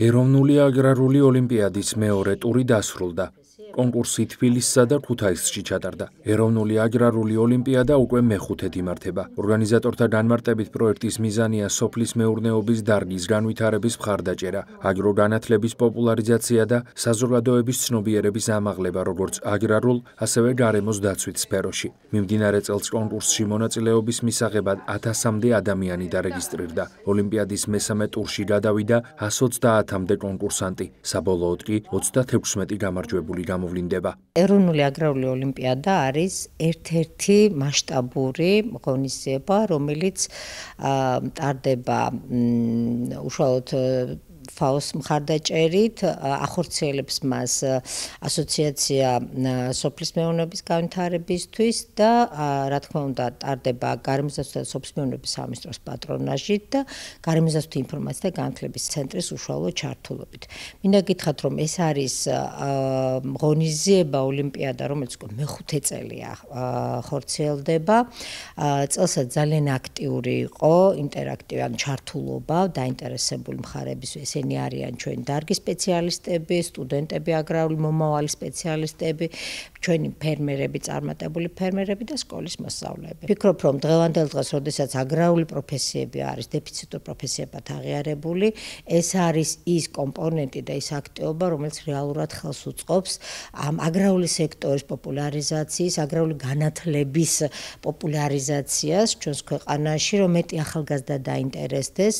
ეროვნული აგრარული ოლიმპიადის მეორე ტური დასრულდა. კონკურსი თბილისსა და ქუთაისში ჩატარდა. ეროვნული აგრარული ოლიმპიადა უკვე მეხუთედ იმართება. ორგანიზატორთა განმარტებით პროექტის მიზანია სოფლის მეურნეობის დარგის განვითარების მხარდაჭერა, აგროგანათლების პოპულარიზაცია და საზოგადოების ცნობიერების ამაღლება როგორც აგრარულ, ასევე გარემოს დაცვით სფეროში. მიმდინარე წელს კონკურსში მონაწილეობის მისაღებად 1000-მდე ადამიანი დარეგისტრირდა. ოლიმპიადის მესამე ტურში გადავიდა 130-მდე კონკურსანტი. საბოლოოდ კი 36 გამარჯვებული გამოვლინდება. ეროვნული აგრარული ოლიმპიადა არის ერთ-ერთი მასშტაბური ღონისძიება, რომელიც ტარდება უშუალოდ FAO-ს მხარდაჭერით, ახორციელებს მას ასოციაცია სოფლის მეურნეობის განვითარებისთვის და რა თქმა უნდა ტარდება გარემოსდაცვითი და სოფლის მეურნეობის სამინისტროს პატრონაჟით და გარემოსდაცვითი ინფორმაცია და განათლების ცენტრის უშუალო ჩართულობით. მინდა გითხრათ, რომ ეს არის ღონისძიება ოლიმპიადა, რომელიც მეხუთე წელია ხორციელდება. წელსაც ძალიან აქტიური იყო ინტერაქტივი ჩართულობა დაინტერესებული მხარების ესენი არიან ჩვენი დარგის სპეციალისტები, სტუდენტები, აგრარული მომავალი სპეციალისტები, ჩვენი ფერმერები, წარმატებული ფერმერები და სკოლის მოსწავლეები. ვფიქრობ, რომ დღევანდელ დღეს, როდესაც აგრარული პროფესიები არის დეფიციტურ პროფესიებად აღიარებული, ეს არის ის კომპონენტი და ის აქტივობა, რომელიც რეალურად ხელს უწყობს ამ აგრარული სექტორის პოპულარიზაციის, აგრარული განათლების პოპულარიზაციას ჩვენს ქვეყანაში, რომ მეტი ახალგაზრდა დაინტერესდეს